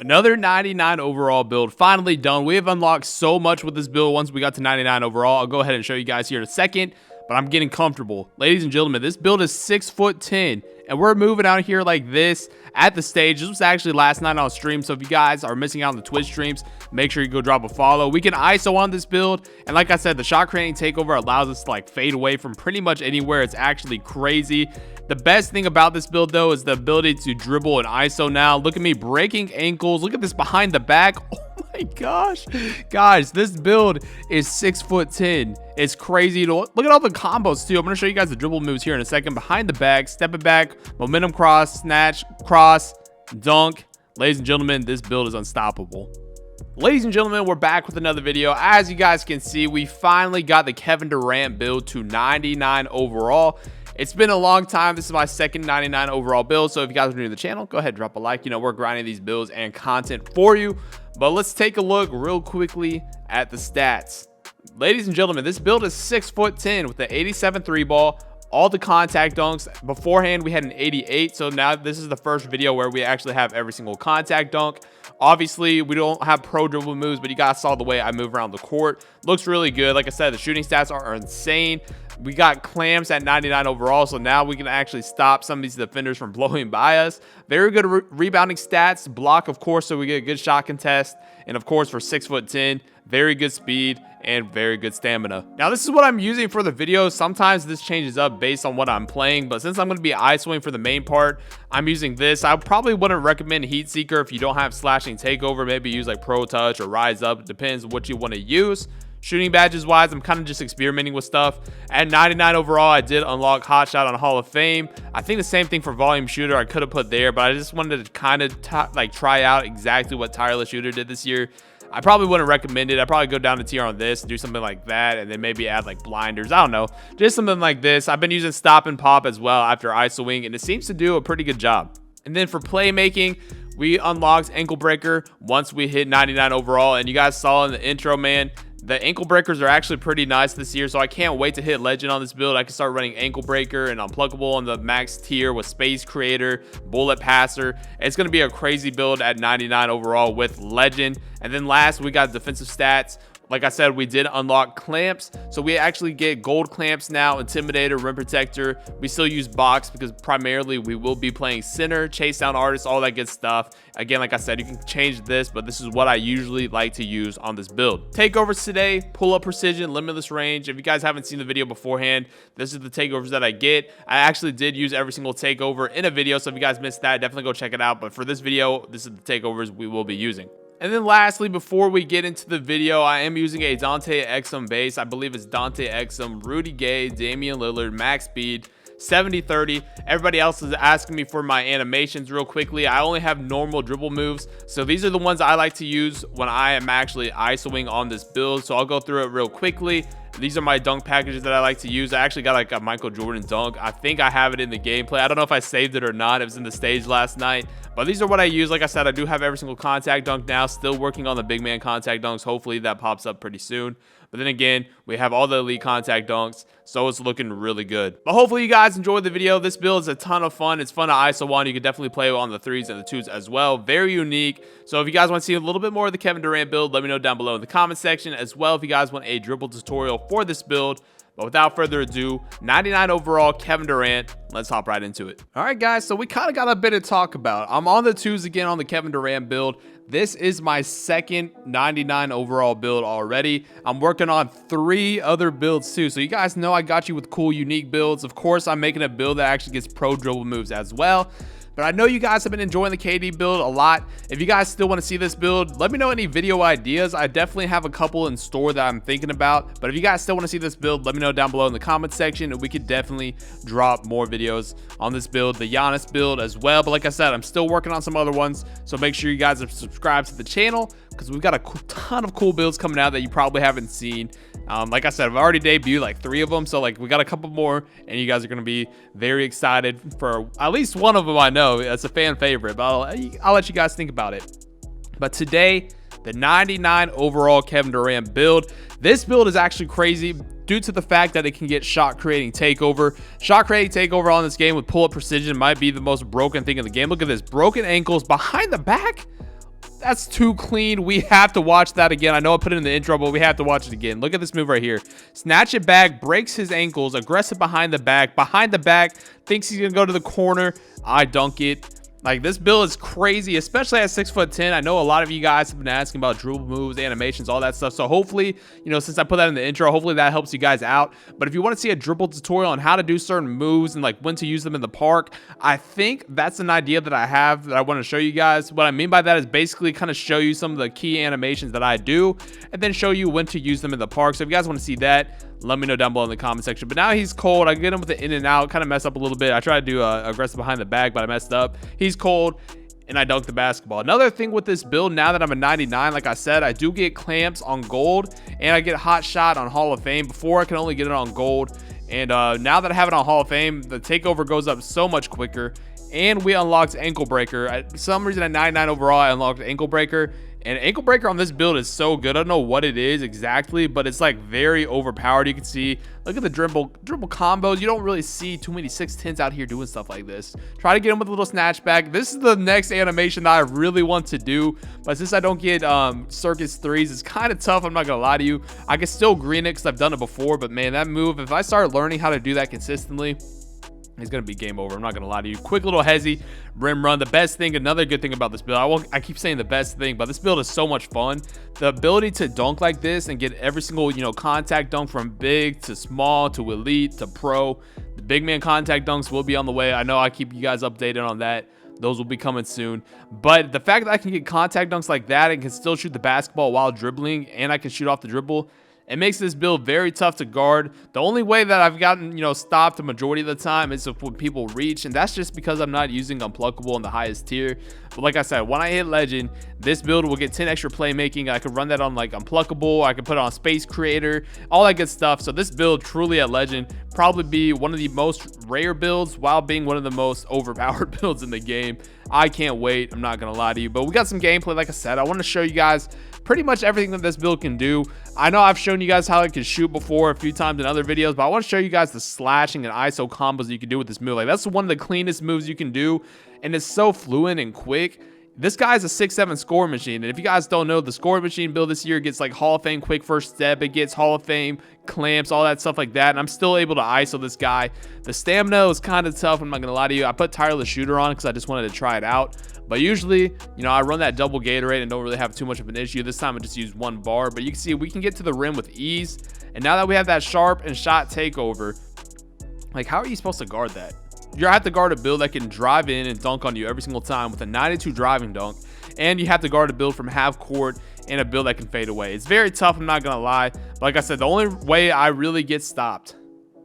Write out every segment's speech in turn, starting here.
Another 99 overall build finally done. We have unlocked so much with this build once we got to 99 overall. I'll go ahead and show you guys here in a second, but I'm getting comfortable. Ladies and gentlemen, this build is 6'10", and we're moving out here like this at the stage. This was actually last night on stream, so if you guys are missing out on the Twitch streams, make sure you go drop a follow. We can ISO on this build, and like I said, the shot creating takeover allows us to like fade away from pretty much anywhere. It's actually crazy. The best thing about this build though is the ability to dribble and ISO now. Look at me breaking ankles. Look at this behind the back. Oh my gosh, guys, this build is 6'10". It's crazy. Look at all the combos too. I'm gonna show you guys the dribble moves here in a second. Behind the back, step it back, momentum cross, snatch, cross, dunk. Ladies and gentlemen, this build is unstoppable. Ladies and gentlemen, we're back with another video. As you guys can see, we finally got the Kevin Durant build to 99 overall. It's been a long time. This is my second 99 overall build, so if you guys are new to the channel, go ahead and drop a like. You know, we're grinding these builds and content for you. But let's take a look real quickly at the stats. Ladies and gentlemen, this build is 6'10" with the 87 3 ball, all the contact dunks. Beforehand we had an 88, so now this is the first video where we actually have every single contact dunk. Obviously we don't have pro dribble moves, but you guys saw the way I move around the court. Looks really good. Like I said, the shooting stats are insane. We got clamps at 99 overall, so now we can actually stop some of these defenders from blowing by us. Very good rebounding stats, block of course, so we get a good shot contest, and of course for 6'10", very good speed and very good stamina. Now this is what I'm using for the video. Sometimes this changes up based on what I'm playing, but since I'm going to be ISOing for the main part, I'm using this. I probably wouldn't recommend Heat Seeker if you don't have slashing takeover. Maybe use like Pro Touch or Rise Up. It depends on what you want to use. Shooting badges wise, I'm kind of just experimenting with stuff. At 99 overall, I did unlock Hot Shot on Hall of Fame. I think the same thing for Volume Shooter I could have put there, but I just wanted to kind of like try out exactly what Tireless Shooter did this year. I probably wouldn't recommend it. I'd probably go down to tier on this, do something like that, and then maybe add like blinders. I don't know, just something like this. I've been using Stop and Pop as well after ISOing, and it seems to do a pretty good job. And then for playmaking, we unlocked Ankle Breaker once we hit 99 overall, and you guys saw in the intro, man, the ankle breakers are actually pretty nice this year, so I can't wait to hit legend on this build. I can start running ankle breaker and unpluggable on the max tier with space creator, bullet passer. It's going to be a crazy build at 99 overall with legend. And then last, we got defensive stats. Like I said, we did unlock clamps, so we actually get gold clamps now, intimidator, rim protector. We still use box because primarily we will be playing center, chase down artists, all that good stuff. Again, like I said, you can change this, but this is what I usually like to use on this build. Takeovers today, pull up precision, limitless range. If you guys haven't seen the video beforehand, this is the takeovers that I get. I actually did use every single takeover in a video, so if you guys missed that, definitely go check it out. But for this video, this is the takeovers we will be using. And then lastly, before we get into the video, I am using a Dante Exum base. I believe it's Dante Exum, Rudy Gay, Damian Lillard, max speed, 70-30. Everybody else is asking me for my animations real quickly. I only have normal dribble moves, so these are the ones I like to use when I am actually ISOing on this build. So I'll go through it real quickly. These are my dunk packages that I like to use. I actually got like a Michael Jordan dunk. I think I have it in the gameplay. I don't know if I saved it or not. It was in the stage last night, but these are what I use. Like I said, I do have every single contact dunk now. Still working on the big man contact dunks. Hopefully that pops up pretty soon. But then again, we have all the elite contact dunks, so it's looking really good. But hopefully you guys enjoyed the video. This build is a ton of fun. It's fun to ISO on. You can definitely play on the 3s and the 2s as well. Very unique. So if you guys want to see a little bit more of the Kevin Durant build, let me know down below in the comment section. As well, if you guys want a dribble tutorial for this build. But without further ado, 99 overall Kevin Durant. Let's hop right into it. All right, guys, so we kind of got a bit to talk about. I'm on the 2s again on the Kevin Durant build. This is my second 99 overall build already. I'm working on 3 other builds too. So you guys know I got you with cool, unique builds. Of course, I'm making a build that actually gets pro dribble moves as well. But I know you guys have been enjoying the KD build a lot. If you guys still want to see this build, let me know any video ideas. I definitely have a couple in store that I'm thinking about. But if you guys still want to see this build, let me know down below in the comment section, and we could definitely drop more videos on this build, the Giannis build as well. But like I said, I'm still working on some other ones, so make sure you guys are subscribed to the channel because we've got a ton of cool builds coming out that you probably haven't seen. Like I said, I've already debuted like 3 of them, so like we got a couple more, and you guys are going to be very excited for at least one of them. I know it's a fan favorite, but I'll let you guys think about it. But today, the 99 overall Kevin Durant build. This build is actually crazy due to the fact that it can get shot creating takeover. Shot creating takeover on this game with pull up precision might be the most broken thing in the game. Look at this, broken ankles behind the back. That's too clean. We have to watch that again. I know I put it in the intro, but we have to watch it again. Look at this move right here. Snatch it back, breaks his ankles, aggressive behind the back, thinks he's gonna go to the corner. I dunk it. Like, this build is crazy, especially at 6'10". I know a lot of you guys have been asking about dribble moves, animations, all that stuff. So hopefully, you know, since I put that in the intro, hopefully that helps you guys out. But if you want to see a dribble tutorial on how to do certain moves and like when to use them in the park, I think that's an idea that I have that I want to show you guys. What I mean by that is basically kind of show you some of the key animations that I do and then show you when to use them in the park. So if you guys want to see that, let me know down below in the comment section. But now he's cold. I get him with the in and out, kind of mess up a little bit. I tried to do aggressive behind the back, but I messed up. He's cold, and I dunked the basketball. Another thing with this build, now that I'm a 99, like I said, I do get clamps on gold, and I get hot shot on Hall of Fame. Before, I can only get it on gold, and now that I have it on Hall of Fame, the takeover goes up so much quicker. And we unlocked ankle breaker. For some reason at 99 overall, I unlocked ankle breaker. And ankle breaker on this build is so good. I don't know what it is exactly, but it's like very overpowered. You can see, look at the dribble combos. You don't really see too many 6'10s out here doing stuff like this. Try to get him with a little snatchback. This is the next animation that I really want to do, but since I don't get circus threes, it's kind of tough. I'm not gonna lie to you. I can still green it because I've done it before, but man, that move, if I start learning how to do that consistently, it's gonna be game over. I'm not gonna lie to you. Quick little hezzy rim run. The best thing, another good thing about this build, I keep saying the best thing, but this build is so much fun. The ability to dunk like this and get every single, you know, contact dunk from big to small to elite to pro. The big man contact dunks will be on the way. I know I keep you guys updated on that. Those will be coming soon. But the fact that I can get contact dunks like that and can still shoot the basketball while dribbling, and I can shoot off the dribble, it makes this build very tough to guard. The only way that I've gotten, you know, stopped the majority of the time is if when people reach, and that's just because I'm not using unpluckable in the highest tier. But like I said, when I hit legend, this build will get 10 extra playmaking. I could run that on like unpluckable. I could put it on space creator, all that good stuff. So this build truly at legend probably be one of the most rare builds while being one of the most overpowered builds in the game. I can't wait. I'm not gonna lie to you, but we got some gameplay. Like I said, I want to show you guys pretty much everything that this build can do. I know I've shown you guys how it can shoot before a few times in other videos, but I want to show you guys the slashing and ISO combos that you can do with this move. Like, that's one of the cleanest moves you can do, and it's so fluent and quick. This guy's a 6'7" score machine, and if you guys don't know, the score machine build this year gets like Hall of Fame quick first step, it gets Hall of Fame clamps, all that stuff like that, and I'm still able to ISO this guy. The stamina is kind of tough, I'm not gonna lie to you. I put tireless shooter on because I just wanted to try it out, but usually, you know, I run that double Gatorade and don't really have too much of an issue. This time I just used one bar, but you can see we can get to the rim with ease. And now that we have that sharp and shot takeover, like, how are you supposed to guard that? You have to guard a build that can drive in and dunk on you every single time with a 92 driving dunk, and you have to guard a build from half court and a build that can fade away. It's very tough, I'm not gonna lie, but like I said, the only way I really get stopped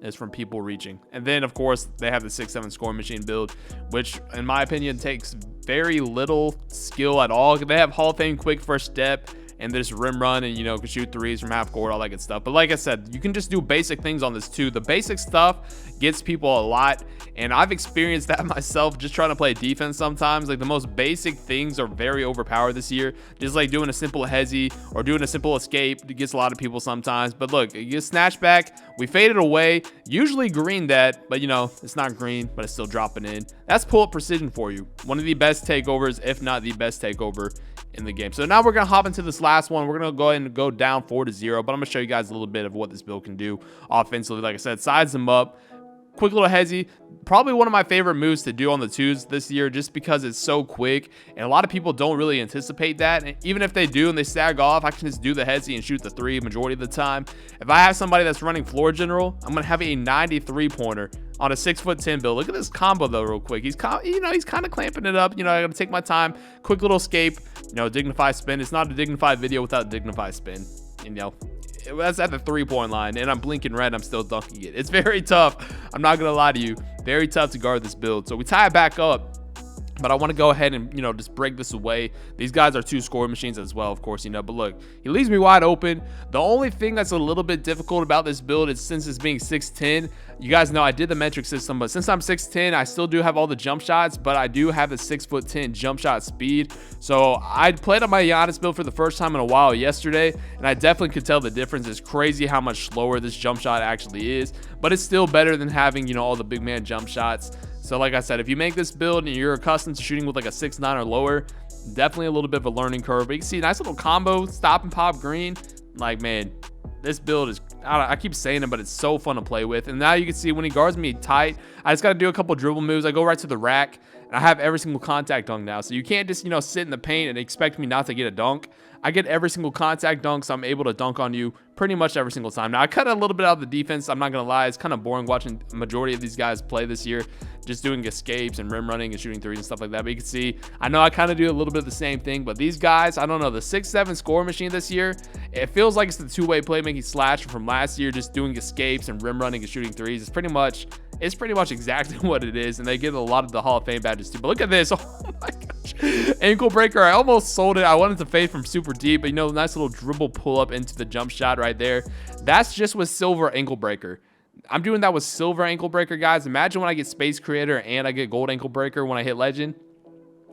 is from people reaching. And then of course they have the 6'7" scoring machine build, which in my opinion takes very little skill at all. They have Hall of Fame quick first step and this rim run, and you know, can shoot threes from half court, all that good stuff. But like I said, you can just do basic things on this too. The basic stuff gets people a lot, and I've experienced that myself just trying to play defense sometimes. Like, the most basic things are very overpowered this year. Just like doing a simple hezzy or doing a simple escape, it gets a lot of people sometimes. But look, you get snatch back, we faded away, usually green that, but you know, it's not green, but it's still dropping in. That's pull-up precision for you. One of the best takeovers, if not the best takeover in the game. So now we're gonna hop into this last one. We're gonna go ahead and go down 4-0, but I'm gonna show you guys a little bit of what this build can do offensively. Like I said, size them up, quick little hezzy. Probably one of my favorite moves to do on the twos this year, just because it's so quick, and a lot of people don't really anticipate that. And even if they do and they stag off, I can just do the hezzy and shoot the three majority of the time. If I have somebody that's running floor general, I'm gonna have a 93 pointer on a 6'10" build. Look at this combo though, real quick. He's kind of clamping it up. You know, I gotta take my time. Quick little escape. You know, dignified spin. It's not a dignified video without a dignified spin. You know, that's at the 3-point line, and I'm blinking red. I'm still dunking it. It's very tough. I'm not gonna lie to you. Very tough to guard this build. So we tie it back up. But I want to go ahead and, you know, just break this away. These guys are 2 scoring machines as well, of course, you know. But look, he leaves me wide open. The only thing that's a little bit difficult about this build is, since it's being 6'10", you guys know I did the metric system, but since I'm 6'10", I still do have all the jump shots, but I do have the 6'10" jump shot speed. So I played on my Giannis build for the first time in a while yesterday, and I definitely could tell the difference. It's crazy how much slower this jump shot actually is, but it's still better than having, you know, all the big man jump shots. So like I said, if you make this build and you're accustomed to shooting with like a 6'9" or lower, Definitely a little bit of a learning curve, but you can see nice little combo, stop and pop green. Like, man, this build is, I keep saying it, but it's so fun to play with. And now you can see when he guards me tight, I just got to do a couple dribble moves. I go right to the rack, and I have every single contact dunk now. So you can't just, sit in the paint and expect me not to get a dunk. I get every single contact dunk, so I'm able to dunk on you pretty much every single time. Now, I cut a little bit out of the defense. I'm not going to lie. It's kind of boring watching the majority of these guys play this year, just doing escapes and rim running and shooting threes and stuff like that. But you can see, I know I kind of do a little bit of the same thing, but these guys, I don't know, the 6'7" score machine this year, it feels like it's the two-way playmaking slasher from last year, just doing escapes and rim running and shooting threes. It's pretty much exactly what it is, and they get a lot of the Hall of Fame badges too. But look at this. Oh my gosh. Ankle breaker. I almost sold it. I wanted to fade from super deep, but nice little dribble pull up into the jump shot right there. That's just with silver ankle breaker. I'm doing that with silver ankle breaker, guys. Imagine when I get space creator and I get gold ankle breaker when I hit legend.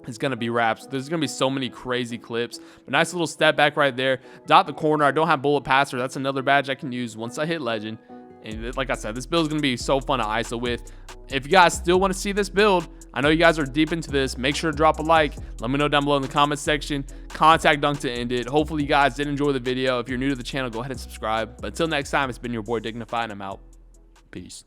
It's going to be wraps. There's going to be so many crazy clips. But nice little step back right there. Dot the corner. I don't have bullet passer. That's another badge I can use once I hit legend. And like I said, this build is going to be so fun to ISO with. If you guys still want to see this build, I know you guys are deep into this. Make sure to drop a like. Let me know down below in the comment section. Contact dunk to end it. Hopefully you guys did enjoy the video. If you're new to the channel, go ahead and subscribe. But until next time, it's been your boy Dignify, and I'm out. Peace.